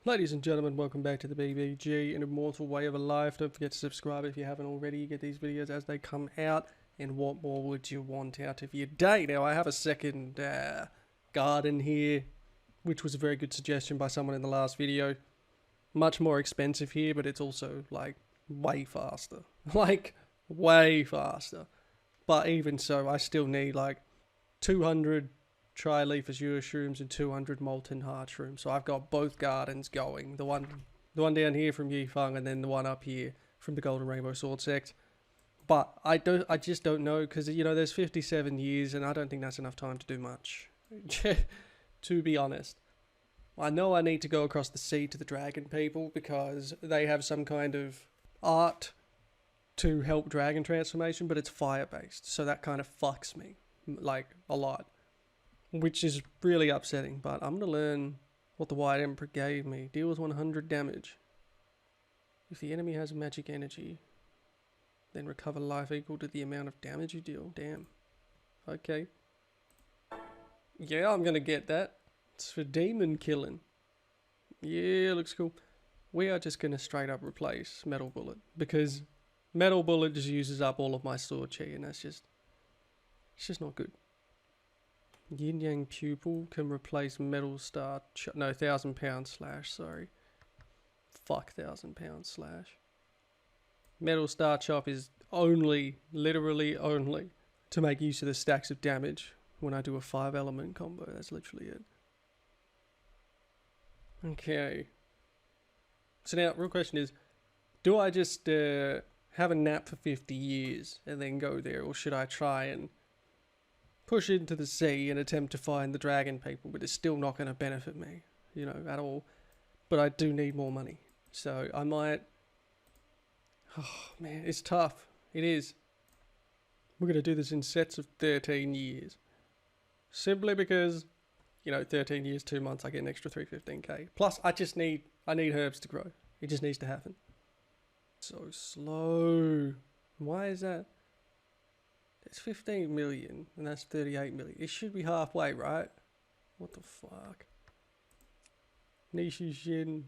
Ladies and gentlemen, welcome back to the BBG, an immortal way of a life. Don't forget to subscribe if you haven't already. You get these videos as they come out. And what more would you want out of your day? Now, I have a second garden here, which was a very good suggestion by someone in the last video. Much more expensive here, but it's also, like, way faster. Like, way faster. But even so, I still need, like, 200 tri-leaf azure shrooms and 200 molten heart shrooms. So I've got both gardens going. The one down here from Yifeng, and then the one up here from the Golden Rainbow Sword sect. But I just don't know, because, you know, there's 57 years, and I don't think that's enough time to do much. To be honest. I know I need to go across the sea to the dragon people, because they have some kind of art to help dragon transformation, but it's fire-based. So that kind of fucks me, like, a lot. Which is really upsetting, but I'm going to learn what the White Emperor gave me. Deals 100 damage. If the enemy has magic energy, then recover life equal to the amount of damage you deal. Damn. Okay. Yeah, I'm going to get that. It's for demon killing. Yeah, looks cool. We are just going to straight up replace Metal Bullet, because Metal Bullet just uses up all of my sword chi, and that's just... it's just not good. Yin Yang Pupil can replace Metal Star... no, 1,000 pound slash, sorry. Fuck 1,000 pound slash. Metal Star Chop is only, literally only, to make use of the stacks of damage when I do a 5 element combo. That's literally it. Okay. So now, real question is, do I just have a nap for 50 years and then go there, or should I try and push into the sea and attempt to find the dragon people, but it's still not going to benefit me, you know, at all. But I do need more money. So I might... oh, man, it's tough. It is. We're going to do this in sets of 13 years. Simply because, you know, 13 years, 2 months, I get an extra 315k. Plus, I need herbs to grow. It just needs to happen. So slow. Why is that? It's 15 million, and that's 38 million. It should be halfway, right? What the fuck? Nishu Shin.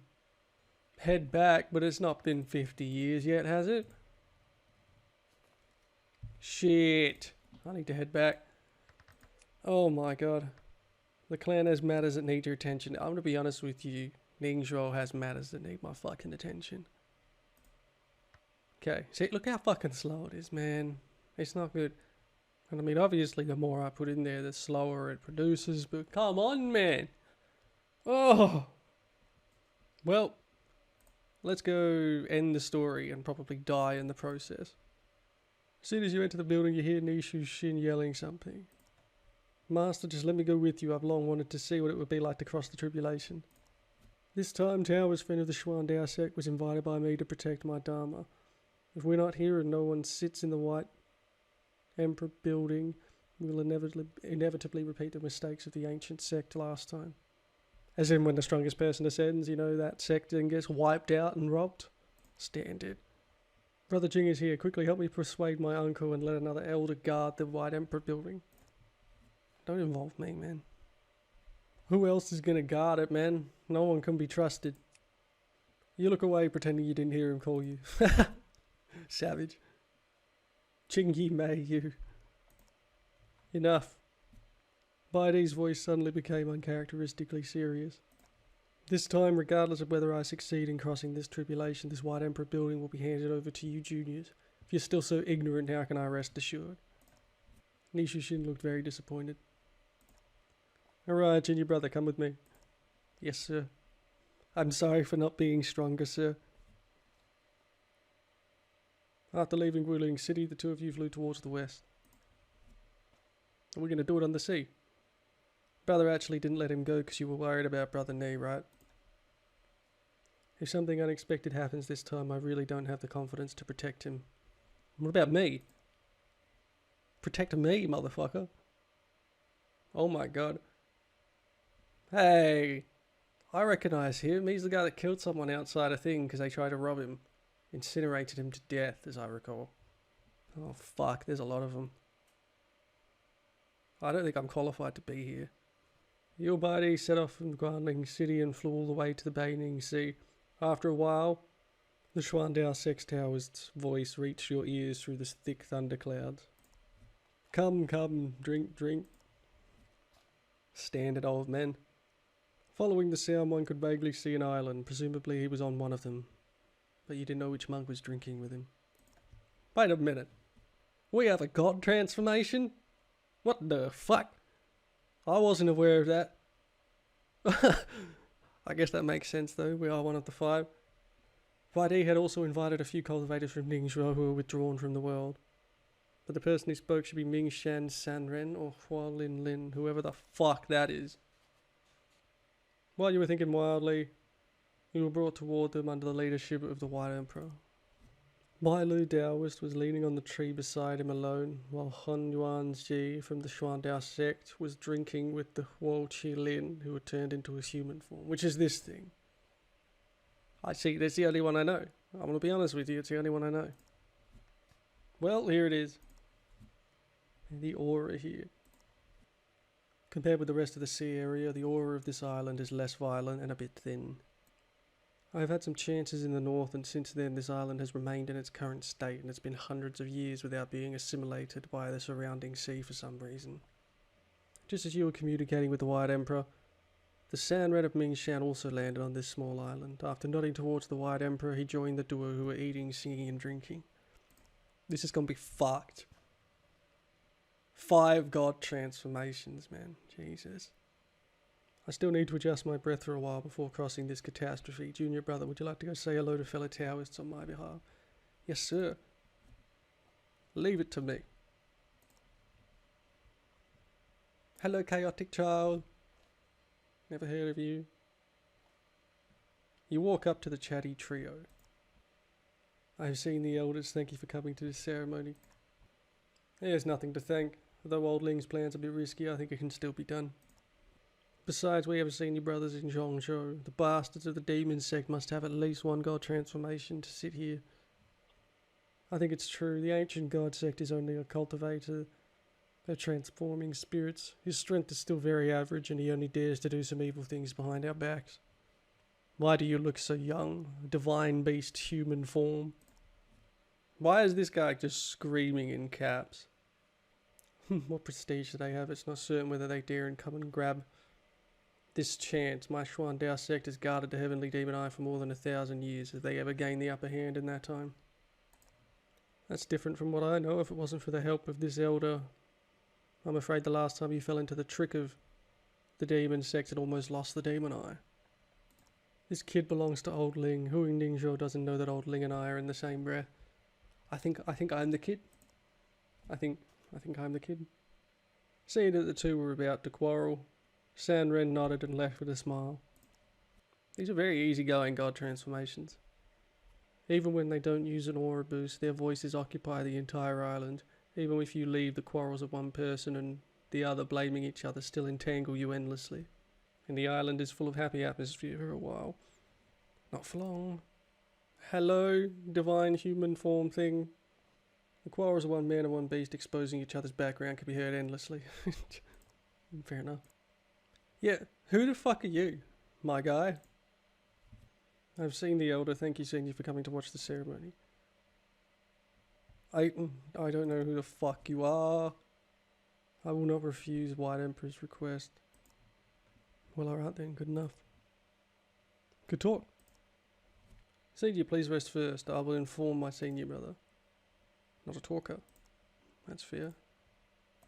Head back, but it's not been 50 years yet, has it? Shit. I need to head back. Oh my god. The clan has matters that need your attention. I'm gonna be honest with you. Ningzhuo has matters that need my fucking attention. Okay. See, look how fucking slow it is, man. It's not good. And I mean, obviously, the more I put in there, the slower it produces. But come on, man. Oh. Well, let's go end the story and probably die in the process. As soon as you enter the building, you hear Nishu Shin yelling something. Master, just let me go with you. I've long wanted to see what it would be like to cross the tribulation. This time, Tao's friend of the Xuandao sect was invited by me to protect my Dharma. If we're not here and no one sits in the White Emperor building, we will inevitably repeat the mistakes of the ancient sect last time. As in when the strongest person ascends, you know, that sect then gets wiped out and robbed. Standard. Brother Jing is here. Quickly help me persuade my uncle and let another elder guard the White Emperor building. Don't involve me, man. Who else is gonna guard it, man? No one can be trusted. You look away pretending you didn't hear him call you. Savage. Chingy Mei, you. Enough. Baidi's voice suddenly became uncharacteristically serious. This time, regardless of whether I succeed in crossing this tribulation, this White Emperor building will be handed over to you juniors. If you're still so ignorant, how can I rest assured? Nishu Shin looked very disappointed. Alright, Jin, your brother, come with me. Yes, sir. I'm sorry for not being stronger, sir. After leaving Wuling City, the two of you flew towards the west. And we're going to do it on the sea. Brother actually didn't let him go because you were worried about Brother Nee, right? If something unexpected happens this time, I really don't have the confidence to protect him. What about me? Protect me, motherfucker. Oh my god. Hey, I recognize him. He's the guy that killed someone outside a thing because they tried to rob him. Incinerated him to death, as I recall. Oh fuck, there's a lot of them. I don't think I'm qualified to be here. Your body set off from the Guanling City and flew all the way to the Baining Sea. After a while, the Xuandao Sex Tower's voice reached your ears through the thick thunderclouds. Come, come, drink, drink. Standard old men. Following the sound, one could vaguely see an island. Presumably he was on one of them. But you didn't know which monk was drinking with him. Wait a minute. We have a god transformation? What the fuck? I wasn't aware of that. I guess that makes sense though, we are one of the 5. Vaidi had also invited a few cultivators from Ningzhou who were withdrawn from the world. But the person who spoke should be Mingshan Sanren or Hualin Lin, whoever the fuck that is. While you were thinking wildly, you were brought toward them under the leadership of the White Emperor. Bai Lu Daoist was leaning on the tree beside him alone, while Hun Yuanji from the Xuandao sect was drinking with the Huo Qi Lin, who had turned into his human form, which is this thing. I see, that's the only one I know. I'm going to be honest with you, it's the only one I know. Well, here it is. The aura here. Compared with the rest of the sea area, the aura of this island is less violent and a bit thin. I have had some chances in the north, and since then this island has remained in its current state, and it's been hundreds of years without being assimilated by the surrounding sea for some reason. Just as you were communicating with the White Emperor, the Sanren of Mingshan also landed on this small island. After nodding towards the White Emperor, he joined the duo who were eating, singing and drinking. This is gonna be fucked. 5 god transformations, man. Jesus. I still need to adjust my breath for a while before crossing this catastrophe. Junior brother, would you like to go say hello to fellow Taoists on my behalf? Yes, sir. Leave it to me. Hello, chaotic child. Never heard of you. You walk up to the chatty trio. I have seen the elders. Thank you for coming to this ceremony. There's nothing to thank. Although Old Ling's plan's a bit risky, I think it can still be done. Besides, we haven't seen your brothers in Zhongzhou. The bastards of the demon sect must have at least 1 god transformation to sit here. I think it's true. The ancient god sect is only a cultivator. They're transforming spirits. His strength is still very average, and he only dares to do some evil things behind our backs. Why do you look so young? Divine beast human form. Why is this guy just screaming in caps? What prestige do they have? It's not certain whether they dare and come and grab this chance. My Xuandao sect has guarded the heavenly demon eye for more than 1,000 years. Have they ever gained the upper hand in that time? That's different from what I know. If it wasn't for the help of this elder, I'm afraid the last time you fell into the trick of the demon sect had almost lost the demon eye. This kid belongs to Old Ling. Hu Ningzhou doesn't know that Old Ling and I are in the same breath. I think I'm the kid. I think I'm the kid. Seeing that the two were about to quarrel, Sanren nodded and left with a smile. These are very easygoing god transformations. Even when they don't use an aura boost, their voices occupy the entire island. Even if you leave, the quarrels of one person and the other blaming each other still entangle you endlessly. And the island is full of happy atmosphere for a while. Not for long. Hello, divine human form thing. The quarrels of one man and one beast exposing each other's background can be heard endlessly. Fair enough. Yeah, who the fuck are you, my guy? I've seen the elder. Thank you, senior, for coming to watch the ceremony. I don't know who the fuck you are. I will not refuse White Emperor's request. Well, alright then, good enough. Good talk. Senior, please rest first. I will inform my senior brother. Not a talker. That's fair.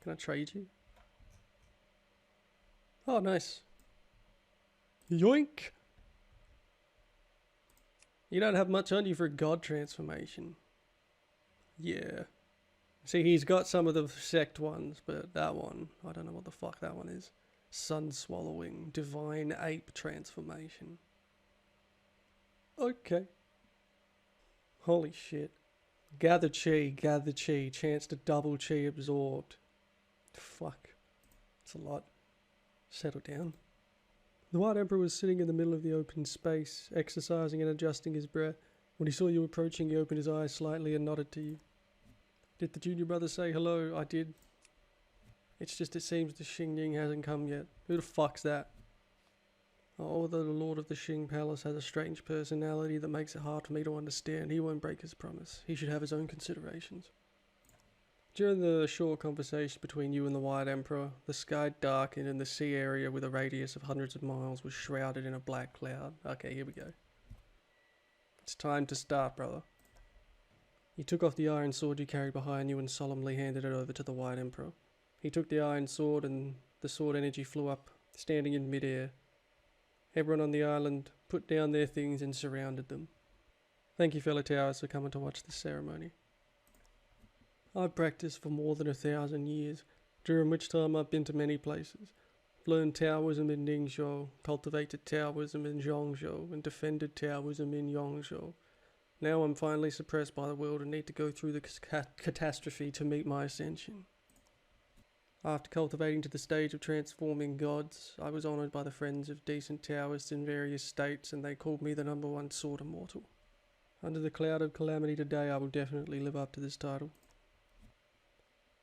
Can I trade you? Oh, nice. Yoink! You don't have much on you for a god transformation. Yeah. See, he's got some of the sect ones, but that one, I don't know what the fuck that one is. Sun swallowing, divine ape transformation. Okay. Holy shit. Gather chi, chance to double chi absorbed. Fuck. That's a lot. Settle down. The White Emperor was sitting in the middle of the open space, exercising and adjusting his breath. When he saw you approaching, he opened his eyes slightly and nodded to you. Did the junior brother say hello? I did. It's just it seems the Xingning hasn't come yet. Who the fuck's that? Although the Lord of the Xing Palace has a strange personality that makes it hard for me to understand, he won't break his promise. He should have his own considerations. During the short conversation between you and the White Emperor, the sky darkened and the sea area with a radius of hundreds of miles was shrouded in a black cloud. Okay, here we go. It's time to start, brother. You took off the iron sword you carried behind you and solemnly handed it over to the White Emperor. He took the iron sword and the sword energy flew up, standing in midair. Everyone on the island put down their things and surrounded them. Thank you, fellow Towers, for coming to watch this ceremony. I've practiced for more than 1,000 years, during which time I've been to many places. Learned Taoism in Ningzhou, cultivated Taoism in Zhongzhou, and defended Taoism in Yongzhou. Now I'm finally suppressed by the world and need to go through the catastrophe to meet my ascension. After cultivating to the stage of transforming gods, I was honoured by the friends of decent Taoists in various states, and they called me the #1 sword immortal. Under the cloud of calamity today, I will definitely live up to this title.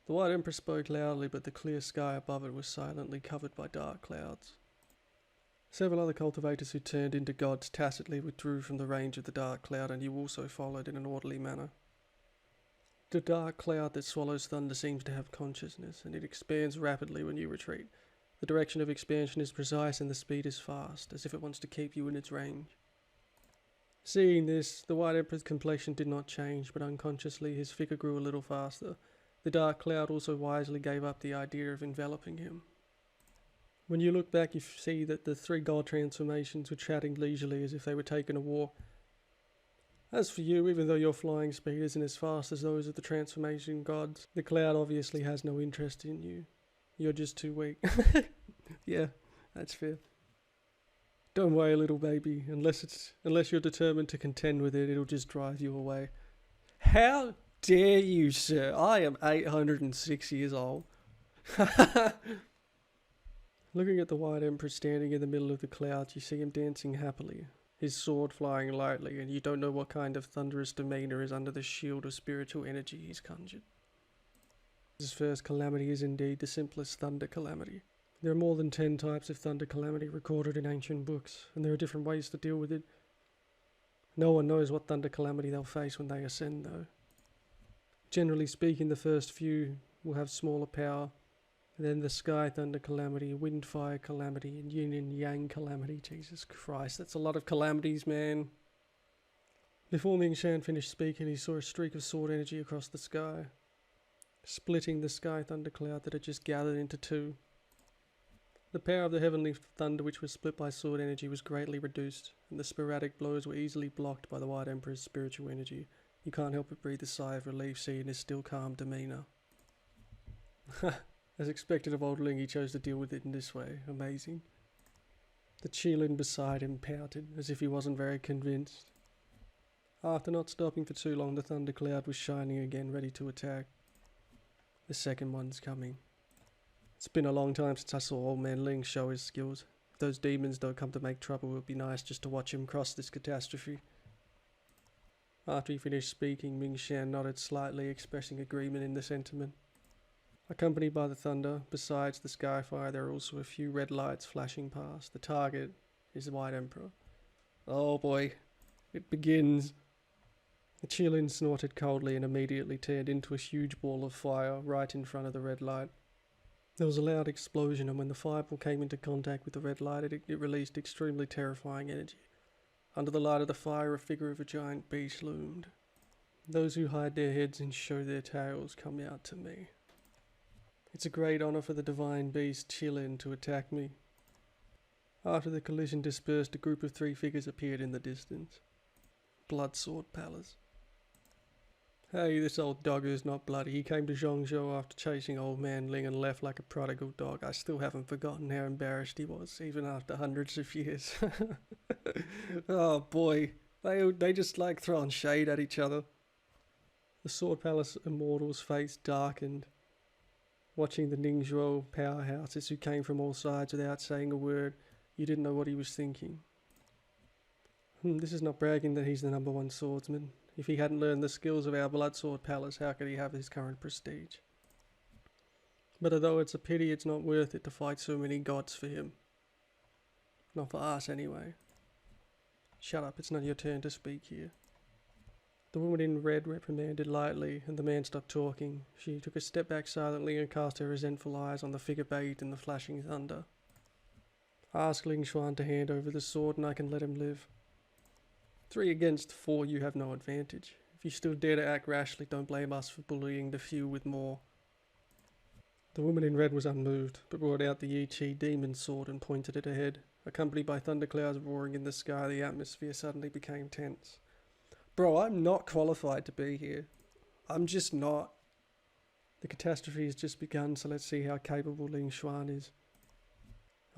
The White Emperor spoke loudly, but the clear sky above it was silently covered by dark clouds. Several other cultivators who turned into gods tacitly withdrew from the range of the dark cloud, and you also followed in an orderly manner. The dark cloud that swallows thunder seems to have consciousness, and it expands rapidly when you retreat. The direction of expansion is precise and the speed is fast, as if it wants to keep you in its range. Seeing this, the White Emperor's complexion did not change, but unconsciously his figure grew a little faster. The dark cloud also wisely gave up the idea of enveloping him. When you look back, you see that the 3 god transformations were chatting leisurely as if they were taking a walk. As for you, even though your flying speed isn't as fast as those of the transformation gods, the cloud obviously has no interest in you. You're just too weak. Yeah, that's fair. Don't worry, little baby. Unless you're determined to contend with it, it'll just drive you away. How dare you, sir? I am 806 years old. Looking at the White Emperor standing in the middle of the clouds, you see him dancing happily, his sword flying lightly, and you don't know what kind of thunderous demeanour is under the shield of spiritual energy he's conjured. His first calamity is indeed the simplest thunder calamity. There are more than 10 types of thunder calamity recorded in ancient books, and there are different ways to deal with it. No one knows what thunder calamity they'll face when they ascend, though. Generally speaking, the first few will have smaller power, and then the sky thunder calamity, wind fire calamity, and yin and yang calamity. Jesus Christ, that's a lot of calamities, man. Before Ming Shan finished speaking, he saw a streak of sword energy across the sky, splitting the sky thunder cloud that had just gathered into 2. The power of the heavenly thunder, which was split by sword energy, was greatly reduced, and the sporadic blows were easily blocked by the White Emperor's spiritual energy. You can't help but breathe a sigh of relief seeing his still calm demeanour. As expected of Old Ling, he chose to deal with it in this way. Amazing. The Qilin beside him pouted, as if he wasn't very convinced. After not stopping for too long, the thundercloud was shining again, ready to attack. The second one's coming. It's been a long time since I saw Old Man Ling show his skills. If those demons don't come to make trouble, it would be nice just to watch him cross this catastrophe. After he finished speaking, Ming Shan nodded slightly, expressing agreement in the sentiment. Accompanied by the thunder, besides the skyfire, there are also a few red lights flashing past. The target is the White Emperor. Oh boy, it begins. The Qilin snorted coldly and immediately turned into a huge ball of fire right in front of the red light. There was a loud explosion, and when the fireball came into contact with the red light, it released extremely terrifying energy. Under the light of the fire, a figure of a giant beast loomed. Those who hide their heads and show their tails come out to me. It's a great honour for the divine beast Qilin to attack me. After the collision dispersed, a group of 3 figures appeared in the distance. Blood Sword Palace. Hey, this old dogger's not bloody. He came to Zhongzhou after chasing Old Man Ling and left like a prodigal dog. I still haven't forgotten how embarrassed he was, even after hundreds of years. Oh boy, they just like throwing shade at each other. The Sword Palace Immortal's face darkened, watching the Ningzhou powerhouses who came from all sides without saying a word. You didn't know what he was thinking. This is not bragging that he's the #1 swordsman. If he hadn't learned the skills of our Blood Sword Palace, how could he have his current prestige? But although it's a pity, it's not worth it to fight so many gods for him. Not for us, anyway. Shut up, it's not your turn to speak here. The woman in red reprimanded lightly, and the man stopped talking. She took a step back silently and cast her resentful eyes on the figure bathed in the flashing thunder. Ask Ling Xuan to hand over the sword and I can let him live. 3 against 4, you have no advantage. If you still dare to act rashly, don't blame us for bullying the few with more. The woman in red was unmoved, but brought out the Yi Chi demon sword and pointed it ahead. Accompanied by thunderclouds roaring in the sky, the atmosphere suddenly became tense. Bro, I'm not qualified to be here. I'm just not. The catastrophe has just begun, so let's see how capable Ling Xuan is.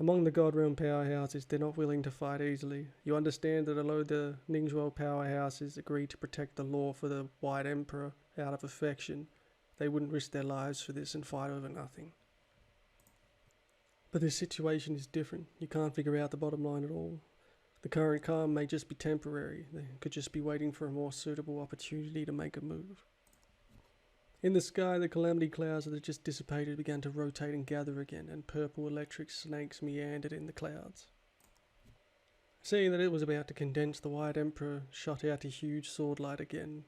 Among the God Realm powerhouses, they're not willing to fight easily. You understand that although the Ningzhuo powerhouses agreed to protect the law for the White Emperor out of affection, they wouldn't risk their lives for this and fight over nothing. But this situation is different. You can't figure out the bottom line at all. The current calm may just be temporary. They could just be waiting for a more suitable opportunity to make a move. In the sky, the calamity clouds that had just dissipated began to rotate and gather again, and purple electric snakes meandered in the clouds. Seeing that it was about to condense, the White Emperor shot out a huge sword light again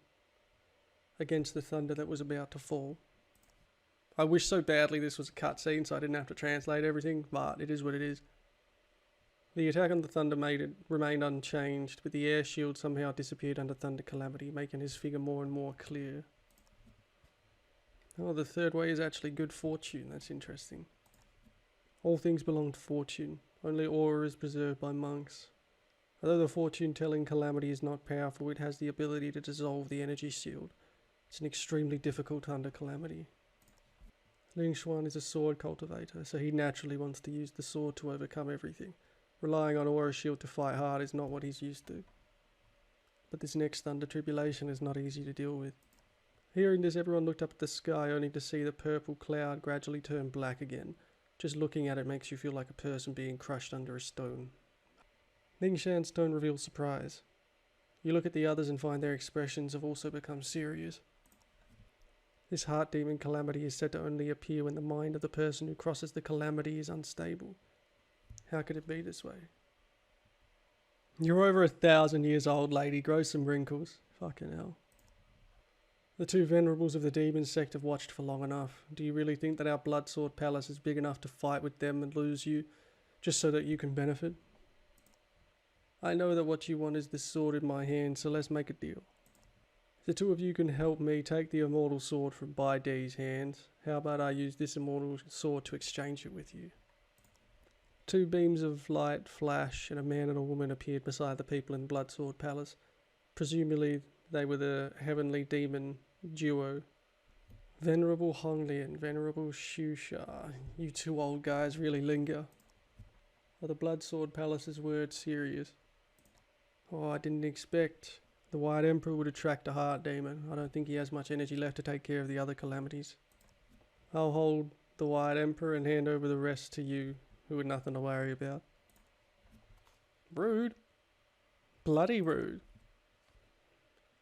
against the thunder that was about to fall. I wish so badly this was a cutscene so I didn't have to translate everything, but it is what it is. The attack on the thunder remained unchanged, but the air shield somehow disappeared under thunder calamity, making his figure more and more clear. Oh, the third way is actually good fortune. That's interesting. All things belong to fortune. Only aura is preserved by monks. Although the fortune-telling calamity is not powerful, it has the ability to dissolve the energy shield. It's an extremely difficult thunder calamity. Ling Xuan is a sword cultivator, so he naturally wants to use the sword to overcome everything. Relying on aura shield to fight hard is not what he's used to. But this next thunder tribulation is not easy to deal with. Hearing this, everyone looked up at the sky only to see the purple cloud gradually turn black again. Just looking at it makes you feel like a person being crushed under a stone. Ling Xuan's tone reveals surprise. You look at the others and find their expressions have also become serious. This heart demon calamity is said to only appear when the mind of the person who crosses the calamity is unstable. How could it be this way? You're over 1,000 years old, lady. Grow some wrinkles. Fucking hell. The 2 venerables of the demon sect have watched for long enough. Do you really think that our blood sword palace is big enough to fight with them and lose you, just so that you can benefit? I know that what you want is this sword in my hand, so let's make a deal. If the 2 of you can help me take the immortal sword from Bai Di's hands, how about I use this immortal sword to exchange it with you? 2 beams of light flash, and a man and a woman appeared beside the people in Blood Sword Palace. Presumably, they were the heavenly demon duo. Venerable Honglian, Venerable Shusha. You 2 old guys really linger. Are the Blood Sword Palace's words serious? Oh, I didn't expect the White Emperor would attract a heart demon. I don't think he has much energy left to take care of the other calamities. I'll hold the White Emperor and hand over the rest to you, who had nothing to worry about. Rude. Bloody rude.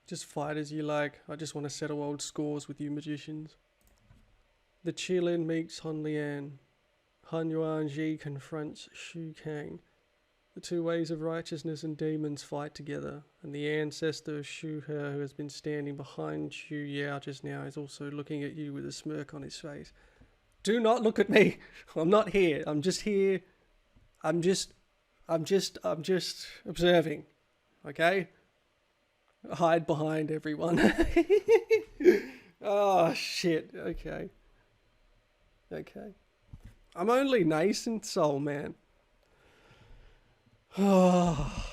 Just fight as you like. I just want to settle old scores with you magicians. The Qilin meets Han Lian. Han Yuanji confronts Shu Kang. The 2 ways of righteousness and demons fight together, and the ancestor of Shu He, who has been standing behind Shu Yao just now, is also looking at you with a smirk on his face. Do not look at me. I'm not here. I'm just here. I'm just observing. Okay? Hide behind everyone. Oh, shit. Okay. Okay. I'm only nascent soul, man. Oh,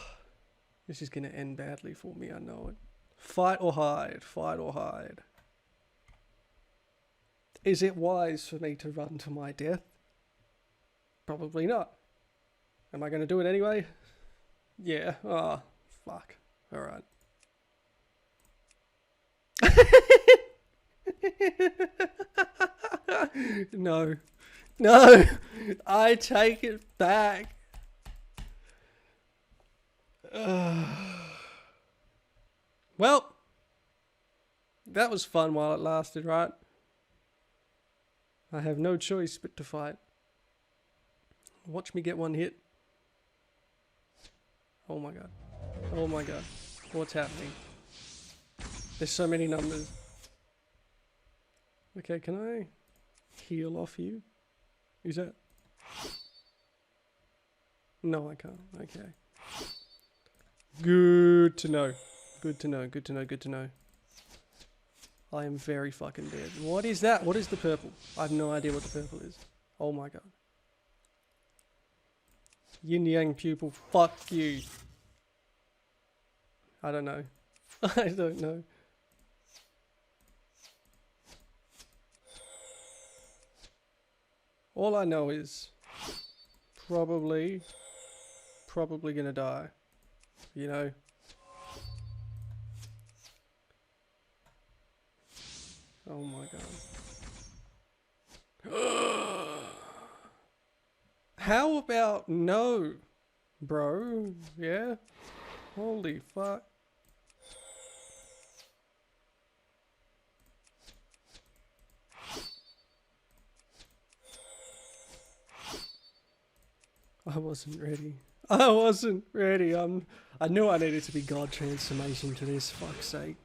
this is going to end badly for me, I know it. Fight or hide. Fight or hide. Is it wise for me to run to my death? Probably not. Am I going to do it anyway? Yeah. Oh, fuck. Alright. No. No! I take it back. Well, that was fun while it lasted, right? I have no choice but to fight. Watch me get one hit. Oh my god. Oh my god. What's happening? There's so many numbers. Okay, can I heal off you? Is that... No, I can't. Okay. Good to know. Good to know, good to know, good to know. I am very fucking dead. What is that? What is the purple? I have no idea what the purple is. Oh my god. Yin Yang pupil, fuck you. I don't know. I don't know. All I know is probably gonna die. You know? Oh my god. How about no, bro? Yeah? Holy fuck. I wasn't ready. I wasn't ready. I knew I needed to be God transformation to this, fuck's sake.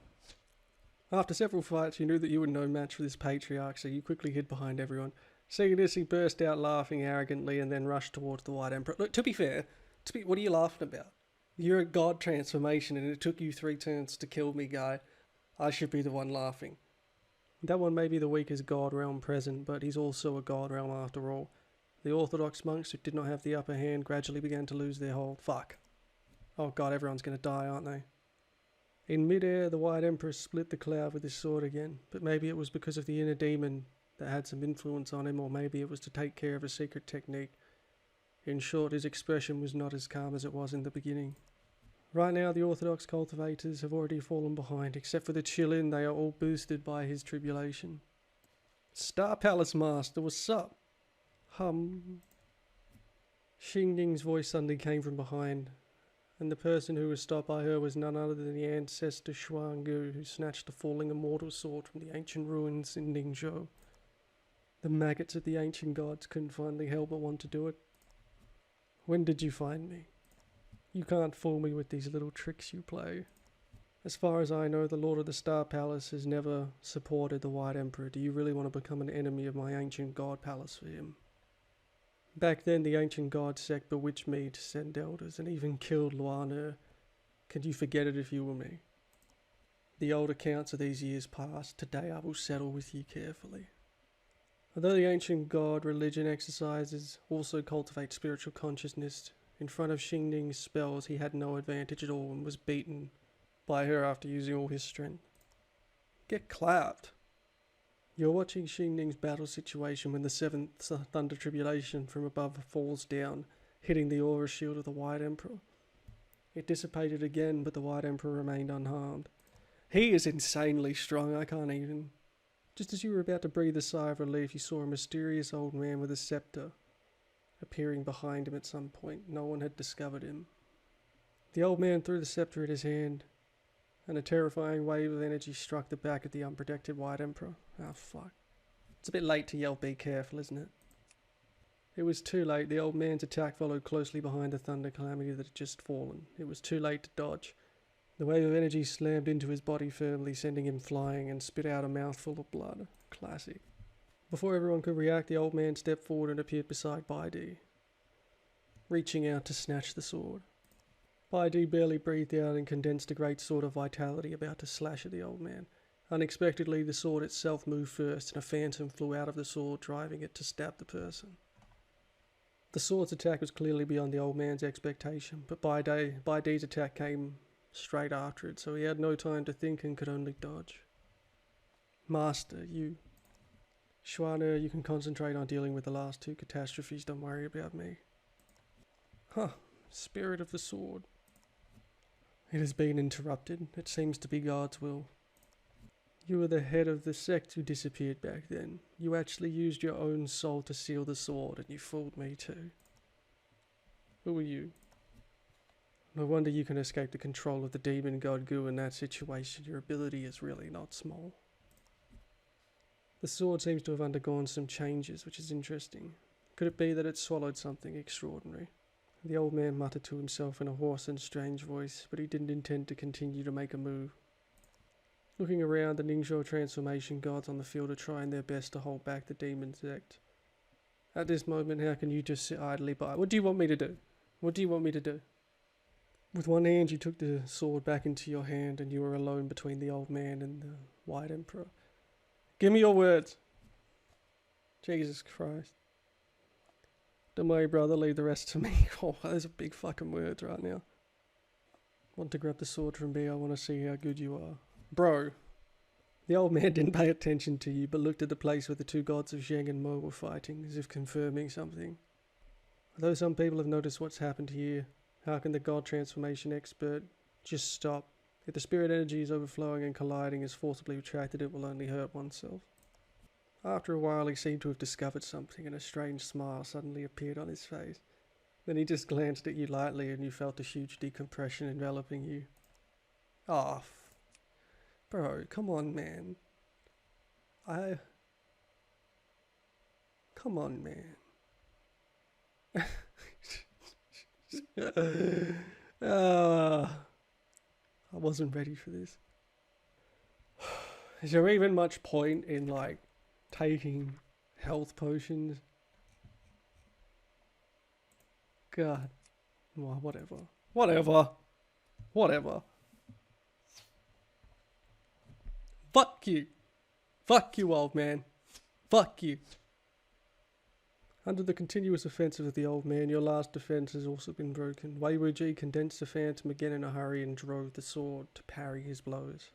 After several fights, you knew that you were no match for this patriarch, so you quickly hid behind everyone. Seeing this, he burst out laughing arrogantly and then rushed towards the White Emperor. Look, to be fair, what are you laughing about? You're a God transformation and it took you 3 turns to kill me, guy. I should be the one laughing. That one may be the weakest God realm present, but he's also a God realm after all. The Orthodox monks who did not have the upper hand gradually began to lose their hold. Fuck. Oh god, everyone's gonna die, aren't they? In mid-air, the White Emperor split the cloud with his sword again, but maybe it was because of the inner demon that had some influence on him, or maybe it was to take care of a secret technique. In short, his expression was not as calm as it was in the beginning. Right now, the Orthodox cultivators have already fallen behind, except for the Chillin, they are all boosted by his tribulation. Star Palace Master, what's up? Xing Ning's voice suddenly came from behind, and the person who was stopped by her was none other than the ancestor Xuangu, who snatched the falling immortal sword from the ancient ruins in Ningzhou. The maggots of the ancient gods couldn't finally help but want to do it. When did you find me? You can't fool me with these little tricks you play. As far as I know, the Lord of the Star Palace has never supported the White Emperor. Do you really want to become an enemy of my ancient god palace for him? Back then, the ancient god sect bewitched me to send elders and even killed Luaner. Could you forget it if you were me? The old accounts of these years past, today I will settle with you carefully. Although the ancient god religion exercises also cultivate spiritual consciousness, in front of Xing Ning's spells he had no advantage at all and was beaten by her after using all his strength. Get clapped. You're watching Xing Ning's battle situation when the 7th Thunder Tribulation from above falls down, hitting the aura shield of the White Emperor. It dissipated again, but the White Emperor remained unharmed. He is insanely strong, I can't even. Just as you were about to breathe a sigh of relief, you saw a mysterious old man with a scepter appearing behind him at some point. No one had discovered him. The old man threw the scepter at his hand, and a terrifying wave of energy struck the back of the unprotected White Emperor. Oh, fuck. It's a bit late to yell, be careful, isn't it? It was too late. The old man's attack followed closely behind the thunder calamity that had just fallen. It was too late to dodge. The wave of energy slammed into his body firmly, sending him flying, and spit out a mouthful of blood. Classic. Before everyone could react, the old man stepped forward and appeared beside Baidi, reaching out to snatch the sword. Baidi barely breathed out and condensed a great sword of vitality about to slash at the old man. Unexpectedly, the sword itself moved first, and a phantom flew out of the sword, driving it to stab the person. The sword's attack was clearly beyond the old man's expectation, but Baidi's attack came straight after it, so he had no time to think and could only dodge. Master, Xuaner, you can concentrate on dealing with the last 2 catastrophes, don't worry about me. Spirit of the sword. It has been interrupted. It seems to be God's will. You were the head of the sect who disappeared back then. You actually used your own soul to seal the sword, and you fooled me too. Who are you? No wonder you can escape the control of the demon god Gu in that situation. Your ability is really not small. The sword seems to have undergone some changes, which is interesting. Could it be that it swallowed something extraordinary? The old man muttered to himself in a hoarse and strange voice, but he didn't intend to continue to make a move. Looking around, the Ningxia transformation gods on the field are trying their best to hold back the demon sect. At this moment, how can you just sit idly by? What do you want me to do? What do you want me to do? With one hand, you took the sword back into your hand, and you were alone between the old man and the White Emperor. Give me your words. Jesus Christ. Don't worry, brother, leave the rest to me. Oh, those are big fucking words right now. Want to grab the sword from me? I want to see how good you are. Bro. The old man didn't pay attention to you, but looked at the place where the two gods of Zheng and Mo were fighting, as if confirming something. Although some people have noticed what's happened here, how can the god transformation expert just stop? If the spirit energy is overflowing and colliding is forcibly retracted, it will only hurt oneself. After a while, he seemed to have discovered something, and a strange smile suddenly appeared on his face. Then he just glanced at you lightly, and you felt a huge decompression enveloping you. Oh, bro, come on, man. Come on, man. I wasn't ready for this. Is there even much point in, like, taking health potions? God. Well, whatever. Whatever. Fuck you. Fuck you, old man. Fuck you. Under the continuous offensive of the old man, your last defense has also been broken. Wei Wuji condensed the phantom again in a hurry and drove the sword to parry his blows.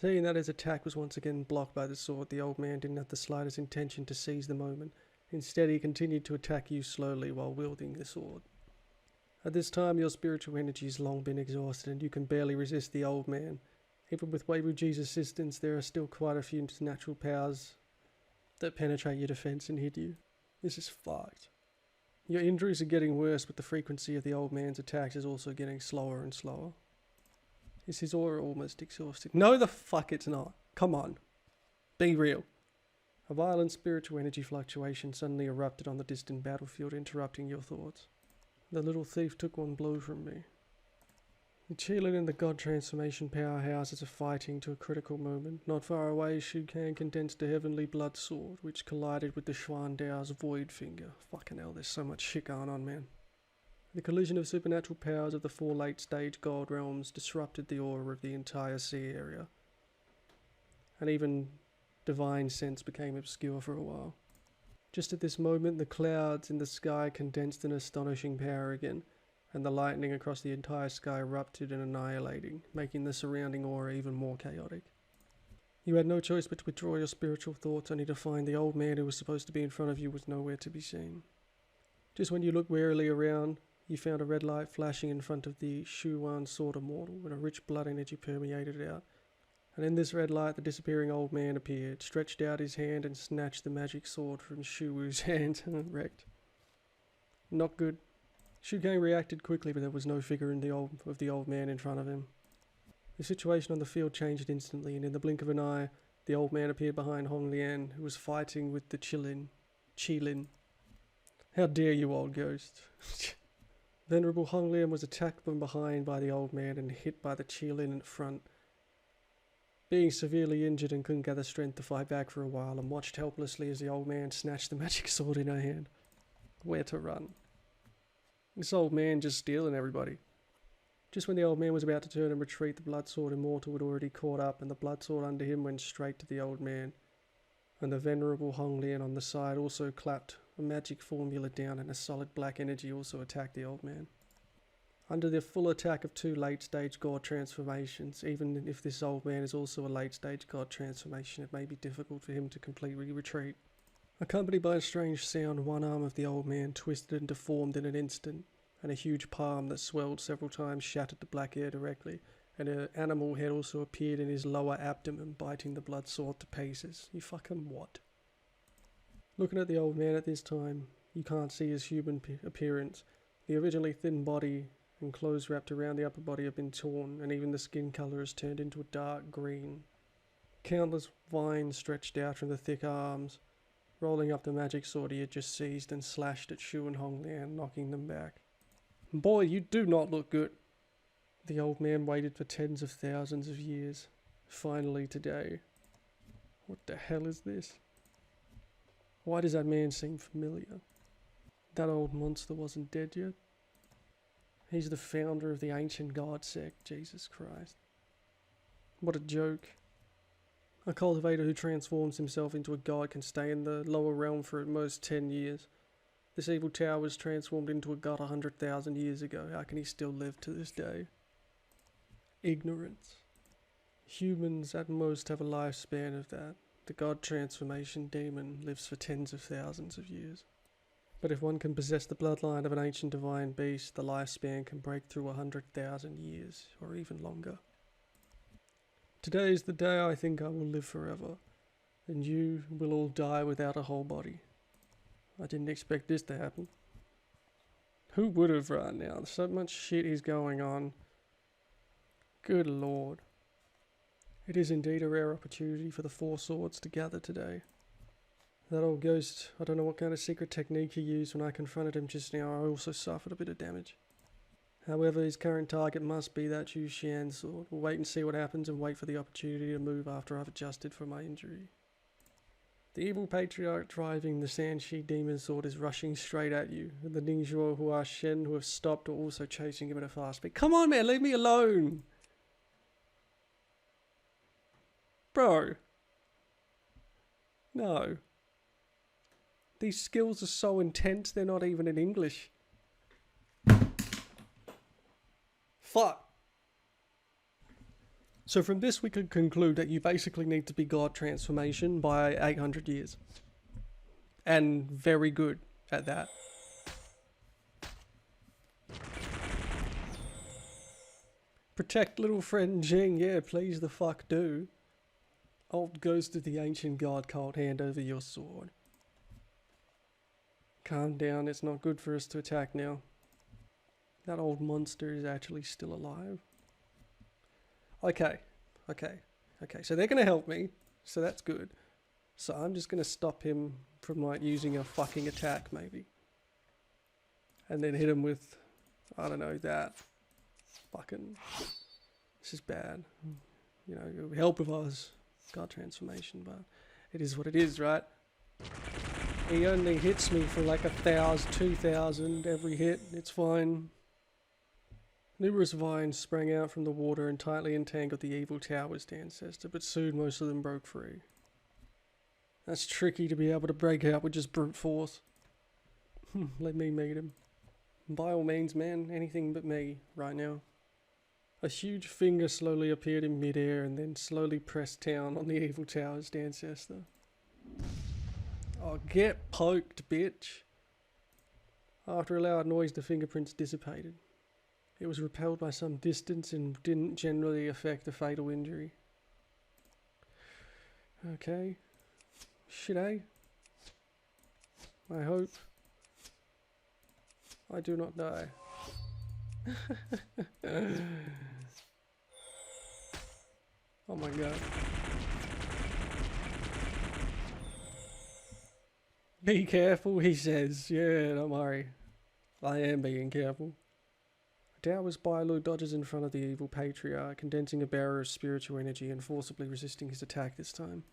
Seeing that his attack was once again blocked by the sword, the old man didn't have the slightest intention to seize the moment. Instead, he continued to attack you slowly while wielding the sword. At this time, your spiritual energy has long been exhausted, and you can barely resist the old man. Even with Wei Wuji's assistance, there are still quite a few natural powers that penetrate your defense and hit you. This is fucked. Your injuries are getting worse, but the frequency of the old man's attacks is also getting slower and slower. Is his aura almost exhausted? No, the fuck it's not. Come on. Be real. A violent spiritual energy fluctuation suddenly erupted on the distant battlefield, interrupting your thoughts. The little thief took one blow from me. The Qilin and the God Transformation powerhouses are fighting to a critical moment. Not far away, Shu Kang condensed a heavenly blood sword, which collided with the Xuan Dao's void finger. Fucking hell, there's so much shit going on, man. The collision of supernatural powers of the four late-stage god realms disrupted the aura of the entire sea area. And even divine sense became obscure for a while. Just at this moment, the clouds in the sky condensed in astonishing power again, and the lightning across the entire sky erupted and annihilating, making the surrounding aura even more chaotic. You had no choice but to withdraw your spiritual thoughts, only to find the old man who was supposed to be in front of you was nowhere to be seen. Just when you looked warily around, you found a red light flashing in front of the Shuwan sword Immortal, when a rich blood energy permeated it out. And in this red light, the disappearing old man appeared, stretched out his hand and snatched the magic sword from Shu Wu's hand. Wrecked. Not good. Shu Kang reacted quickly, but there was no figure of the old man in front of him. The situation on the field changed instantly, and in the blink of an eye, the old man appeared behind Hong Lian, who was fighting with the Qilin. How dare you, old ghost? Venerable Hong Lian was attacked from behind by the old man and hit by the Qilin in front. Being severely injured and couldn't gather strength to fight back for a while, and watched helplessly as the old man snatched the magic sword in her hand. Where to run? This old man just stealing everybody. Just when the old man was about to turn and retreat, the blood sword Immortal had already caught up, and the blood sword under him went straight to the old man. And the venerable Hong Lian on the side also clapped a magic formula down, and a solid black energy also attacked the old man. Under the full attack of two late-stage god transformations, even if this old man is also a late-stage god transformation, it may be difficult for him to completely retreat. Accompanied by a strange sound, one arm of the old man twisted and deformed in an instant, and a huge palm that swelled several times shattered the black air directly, and an animal head also appeared in his lower abdomen, biting the blood sword to pieces. You fucking what? Looking at the old man at this time, you can't see his human appearance. The originally thin body and clothes wrapped around the upper body have been torn, and even the skin colour has turned into a dark green. Countless vines stretched out from the thick arms, rolling up the magic sword he had just seized and slashed at Shu and Hong Liang, knocking them back. Boy, you do not look good. The old man waited for tens of thousands of years. Finally today. What the hell is this? Why does that man seem familiar? That old monster wasn't dead yet. He's the founder of the ancient god sect, Jesus Christ. What a joke. A cultivator who transforms himself into a god can stay in the lower realm for at most 10 years. This evil tower was transformed into a god 100,000 years ago. How can he still live to this day? Ignorance. Humans at most have a lifespan of that. The god transformation demon lives for tens of thousands of years. But if one can possess the bloodline of an ancient divine beast, the lifespan can break through 100,000 years, or even longer. Today is the day I think I will live forever, and you will all die without a whole body. I didn't expect this to happen. Who would have right now? So much shit is going on. Good lord. It is indeed a rare opportunity for the four swords to gather today. That old ghost, I don't know what kind of secret technique he used when I confronted him just now. I also suffered a bit of damage. However, his current target must be that Yu Xian sword. We'll wait and see what happens and wait for the opportunity to move after I've adjusted for my injury. The evil patriarch driving the Sanshi demon sword is rushing straight at you, and the Ningzhuo Hua Shen who have stopped are also chasing him at a fast speed. Come on man, leave me alone! Bro. No. These skills are so intense they're not even in English. Fuck. So from this we could conclude that you basically need to be God transformation by 800 years. And very good at that. Protect little friend Jing, yeah, please the fuck do. Old ghost of the ancient god cult, hand over your sword. Calm down, it's not good for us to attack now. That old monster is actually still alive. Okay. So they're gonna help me, so that's good. So I'm just gonna stop him from like using a fucking attack maybe. And then hit him with, I don't know, that. Fucking, this is bad. You know, it would help if I was God transformation, but it is what it is, right? He only hits me for like 1,000, 2,000 every hit. It's fine. Numerous vines sprang out from the water and tightly entangled the evil tower's ancestor, but soon most of them broke free. That's tricky to be able to break out with just brute force. Let me meet him. By all means, man, anything but me right now. A huge finger slowly appeared in midair and then slowly pressed down on the evil tower's ancestor. Oh, get poked, bitch. After a loud noise, the fingerprints dissipated. It was repelled by some distance and didn't generally affect a fatal injury. Okay. Shit, eh? I hope I do not die. Oh my god. Be careful, he says. Yeah, don't worry. I am being careful. Taoist Bailu dodges in front of the evil patriarch, condensing a bearer of spiritual energy and forcibly resisting his attack this time.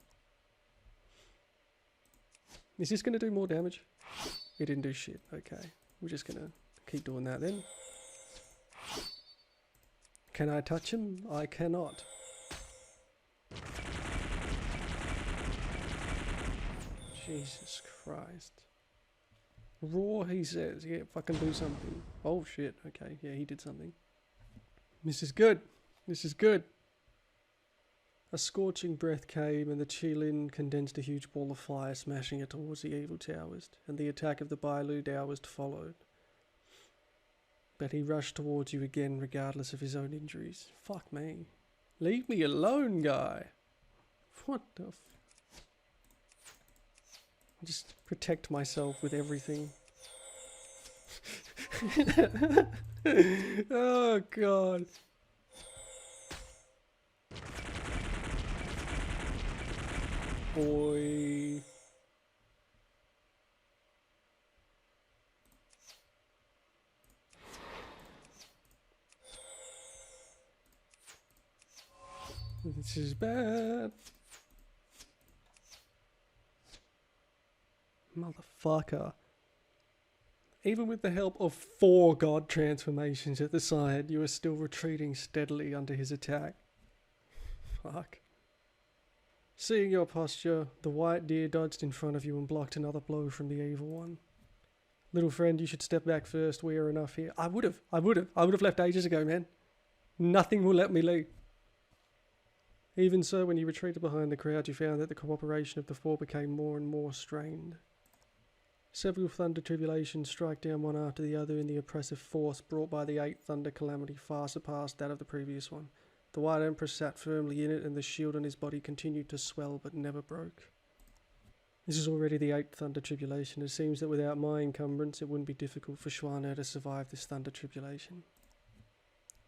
Is this going to do more damage? It didn't do shit. Okay. We're just going to keep doing that then. Can I touch him? I cannot. Jesus Christ. Raw, he says. Yeah, fucking do something. Oh shit. Okay, yeah, he did something. This is good. This is good. A scorching breath came and the Qilin condensed a huge ball of fire, smashing it towards the evil Taoist, and the attack of the Bailu Taoist followed. But he rushed towards you again regardless of his own injuries. Fuck me. Leave me alone, guy. What the f... Just protect myself with everything. Oh god. boy. This is bad. Motherfucker. Even with the help of 4 god transformations at the side, you are still retreating steadily under his attack. Fuck. Seeing your posture, the white deer dodged in front of you and blocked another blow from the evil one. Little friend, you should step back first. We are enough here. I would have left ages ago, man. Nothing will let me leave. Even so, when you retreated behind the crowd, you found that the cooperation of the 4 became more and more strained. Several thunder tribulations strike down one after the other, and the oppressive force brought by the 8th thunder calamity far surpassed that of the previous one. The White Emperor sat firmly in it, and the shield on his body continued to swell but never broke. This is already the 8th thunder tribulation. It seems that without my encumbrance, it wouldn't be difficult for Schwaner to survive this thunder tribulation.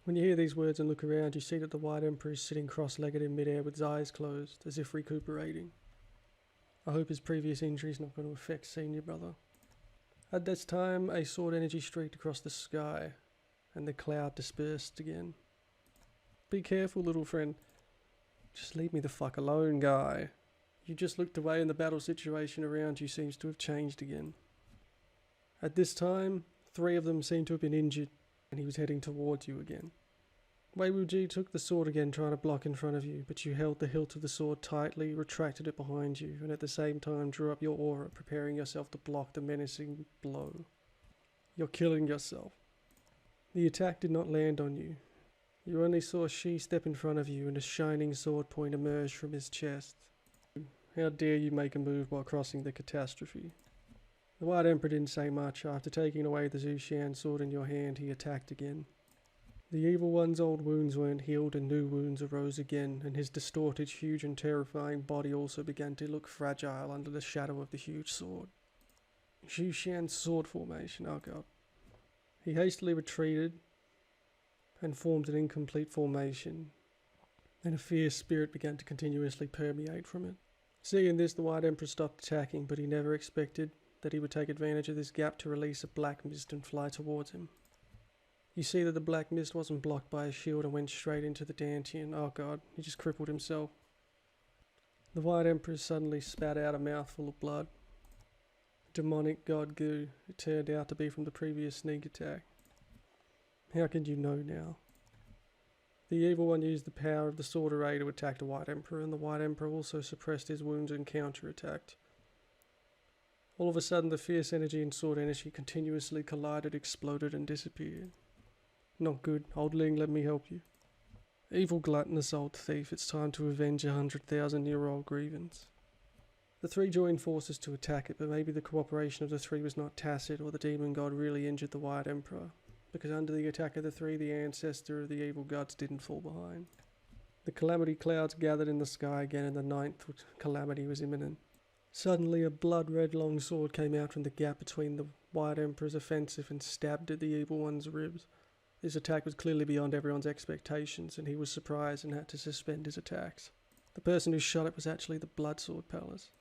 When you hear these words and look around, you see that the White Emperor is sitting cross-legged in midair with his eyes closed, as if recuperating. I hope his previous injury is not going to affect Senior Brother. At this time, a sword energy streaked across the sky, and the cloud dispersed again. Be careful, little friend. Just leave me the fuck alone, guy. You just looked away and the battle situation around you seems to have changed again. At this time, 3 of them seemed to have been injured, and he was heading towards you again. Wei Wuji took the sword again, trying to block in front of you, but you held the hilt of the sword tightly, retracted it behind you, and at the same time drew up your aura, preparing yourself to block the menacing blow. You're killing yourself. The attack did not land on you. You only saw Shi step in front of you, and a shining sword point emerged from his chest. How dare you make a move while crossing the catastrophe? The White Emperor didn't say much. After taking away the Zushan sword in your hand, he attacked again. The evil one's old wounds weren't healed, and new wounds arose again, and his distorted, huge and terrifying body also began to look fragile under the shadow of the huge sword. Zushan's sword formation, oh god. He hastily retreated and formed an incomplete formation, and a fierce spirit began to continuously permeate from it. Seeing this, the White Emperor stopped attacking, but he never expected that he would take advantage of this gap to release a black mist and fly towards him. You see that the black mist wasn't blocked by a shield and went straight into the Dantian. Oh god, he just crippled himself. The White Emperor suddenly spat out a mouthful of blood. Demonic god goo. It turned out to be from the previous sneak attack. How can you know now? The evil one used the power of the sword array to attack the White Emperor, and the White Emperor also suppressed his wounds and counter-attacked. All of a sudden, the fierce energy and sword energy continuously collided, exploded, and disappeared. Not good. Old Ling, let me help you. Evil gluttonous old thief, it's time to avenge 100,000-year-old grievance. The 3 joined forces to attack it, but maybe the cooperation of the 3 was not tacit, or the demon god really injured the White Emperor, because under the attack of the 3, the ancestor of the evil gods didn't fall behind. The calamity clouds gathered in the sky again, and the 9th calamity was imminent. Suddenly, a blood-red longsword came out from the gap between the White Emperor's offensive and stabbed at the evil one's ribs. This attack was clearly beyond everyone's expectations, and he was surprised and had to suspend his attacks. The person who shot it was actually the Bloodsword Palace.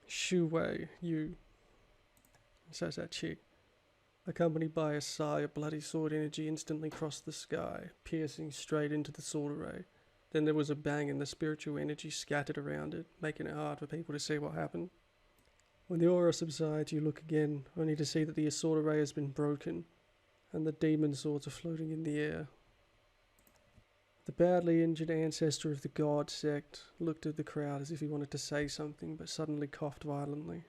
Shu Wei, you. So's that chick. Accompanied by a sigh, of bloody sword energy instantly crossed the sky, piercing straight into the sword array. Then there was a bang and the spiritual energy scattered around it, making it hard for people to see what happened. When the aura subsides, you look again, only to see that the sword array has been broken, and the demon swords are floating in the air. The badly injured ancestor of the god sect looked at the crowd as if he wanted to say something, but suddenly coughed violently.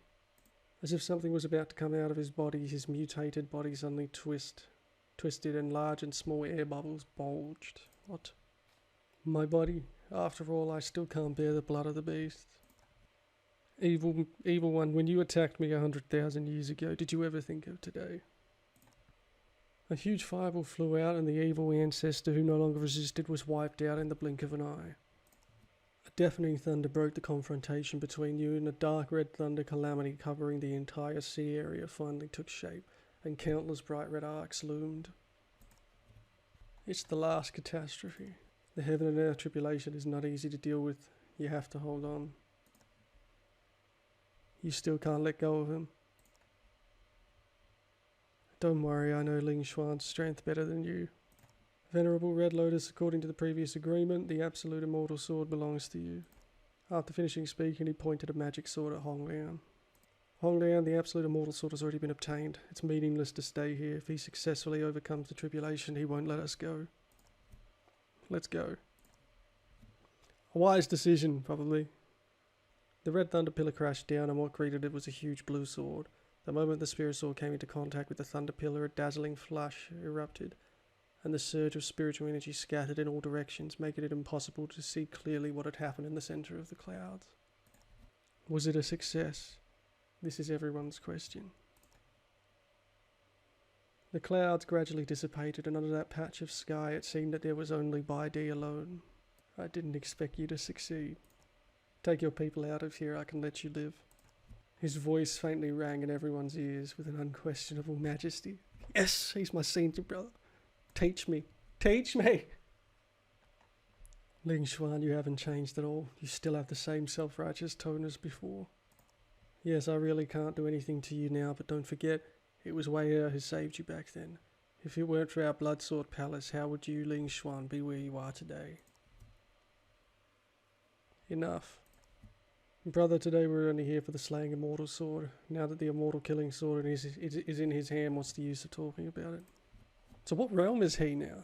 As if something was about to come out of his body, his mutated body suddenly twisted, and large and small air bubbles bulged. What? My body? After all, I still can't bear the blood of the beast. Evil one, when you attacked me 100,000 years ago, did you ever think of today? A huge fireball flew out, and the evil ancestor who no longer resisted was wiped out in the blink of an eye. A deafening thunder broke the confrontation between you, and a dark red thunder calamity covering the entire sea area finally took shape, and countless bright red arcs loomed. It's the last catastrophe. The heaven and earth tribulation is not easy to deal with. You have to hold on. You still can't let go of him. Don't worry, I know Ling Xuan's strength better than you. Venerable Red Lotus, according to the previous agreement, the absolute immortal sword belongs to you. After finishing speaking, he pointed a magic sword at Hong Liang. Hong Liang, the absolute immortal sword has already been obtained. It's meaningless to stay here. If he successfully overcomes the tribulation, he won't let us go. Let's go. A wise decision, probably. The red thunder pillar crashed down, and what greeted it was a huge blue sword. The moment the spirit sword came into contact with the thunder pillar, a dazzling flash erupted, and the surge of spiritual energy scattered in all directions, making it impossible to see clearly what had happened in the center of the clouds. Was it a success? This is everyone's question. The clouds gradually dissipated, and under that patch of sky it seemed that there was only Baidi alone. I didn't expect you to succeed. Take your people out of here, I can let you live. His voice faintly rang in everyone's ears with an unquestionable majesty. Yes, he's my senior brother. Teach me. Teach me! Ling Xuan, you haven't changed at all. You still have the same self-righteous tone as before. Yes, I really can't do anything to you now, but don't forget, it was Wei who saved you back then. If it weren't for our Blood Sword Palace, how would you, Ling Xuan, be where you are today? Enough. Brother, today we're only here for the slaying immortal sword. Now that the immortal killing sword is in his hand, what's the use of talking about it? So what realm is he now?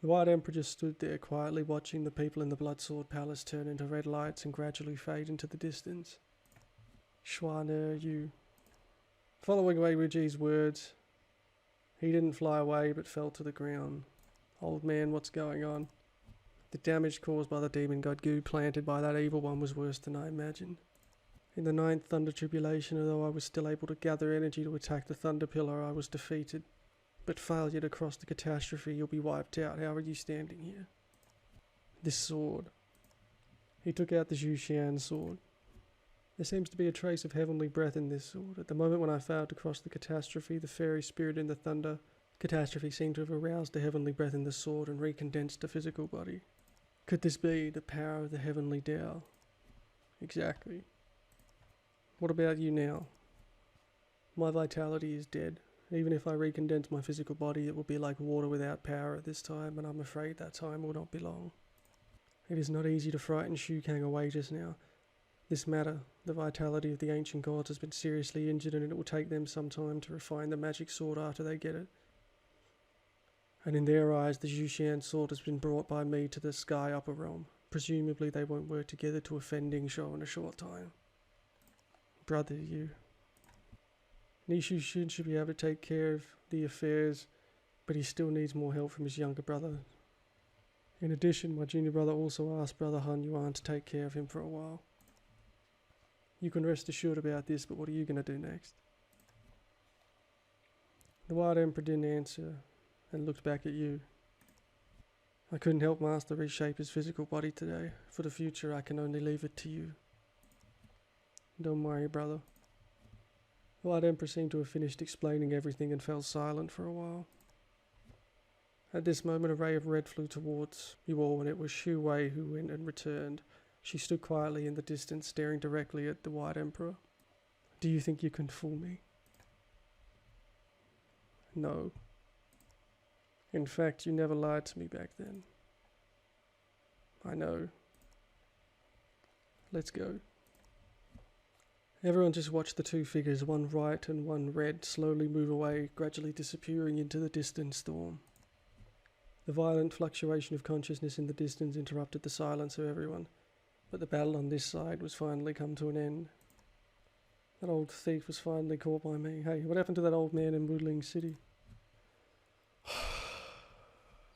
The White Emperor just stood there quietly watching the people in the Blood Sword Palace turn into red lights and gradually fade into the distance. Xuan, you... Following Wei Wuji's words, he didn't fly away but fell to the ground. Old man, what's going on? The damage caused by the demon god goo planted by that evil one was worse than I imagined. In the 9th Thunder Tribulation, although I was still able to gather energy to attack the Thunder Pillar, I was defeated. But failure to cross the catastrophe, you'll be wiped out. How are you standing here? This sword. He took out the Zhuxian sword. There seems to be a trace of heavenly breath in this sword. At the moment when I failed to cross the catastrophe, the fairy spirit in the thunder catastrophe seemed to have aroused the heavenly breath in the sword and recondensed the physical body. Could this be the power of the heavenly Tao? Exactly. What about you now? My vitality is dead. Even if I recondense my physical body, it will be like water without power at this time, and I'm afraid that time will not be long. It is not easy to frighten Shukang away just now. This matter, the vitality of the ancient gods, has been seriously injured, and it will take them some time to refine the magic sword after they get it. And in their eyes, the Zhuxian sword has been brought by me to the sky upper realm. Presumably they won't work together to offend Ningxiao in a short time. Brother, you... Nishu Shun should be able to take care of the affairs, but he still needs more help from his younger brother. In addition, my junior brother also asked Brother Han Yuan to take care of him for a while. You can rest assured about this, but what are you going to do next? The White Emperor didn't answer and looked back at you. I couldn't help Master reshape his physical body today. For the future, I can only leave it to you. Don't worry, brother. The White Emperor seemed to have finished explaining everything and fell silent for a while. At this moment, a ray of red flew towards you all, and it was Xu Wei who went and returned. She stood quietly in the distance, staring directly at the White Emperor. Do you think you can fool me? No. In fact, you never lied to me back then. I know. Let's go. Everyone just watched the two figures, one white and one red, slowly move away, gradually disappearing into the distant storm. The violent fluctuation of consciousness in the distance interrupted the silence of everyone, but the battle on this side was finally come to an end. That old thief was finally caught by me. Hey, what happened to that old man in Wuling City?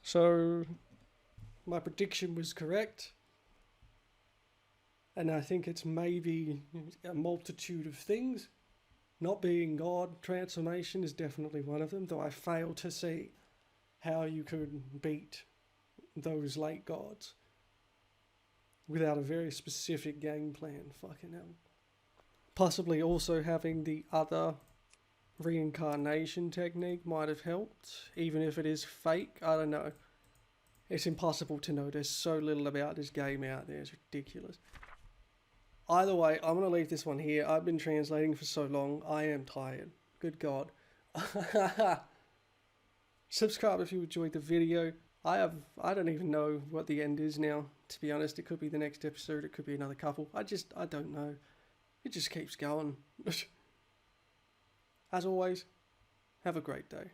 So, my prediction was correct. And I think it's maybe a multitude of things. Not being God, transformation is definitely one of them, though I fail to see how you could beat those late gods without a very specific game plan. Fucking hell. Possibly also having the other reincarnation technique might have helped, even if it is fake. I don't know. It's impossible to know. There's so little about this game out there. It's ridiculous. Either way, I'm going to leave this one here. I've been translating for so long. I am tired. Good God. Subscribe if you enjoyed the video. I don't even know what the end is now, to be honest. It could be the next episode. It could be another couple. I don't know. It just keeps going. As always, have a great day.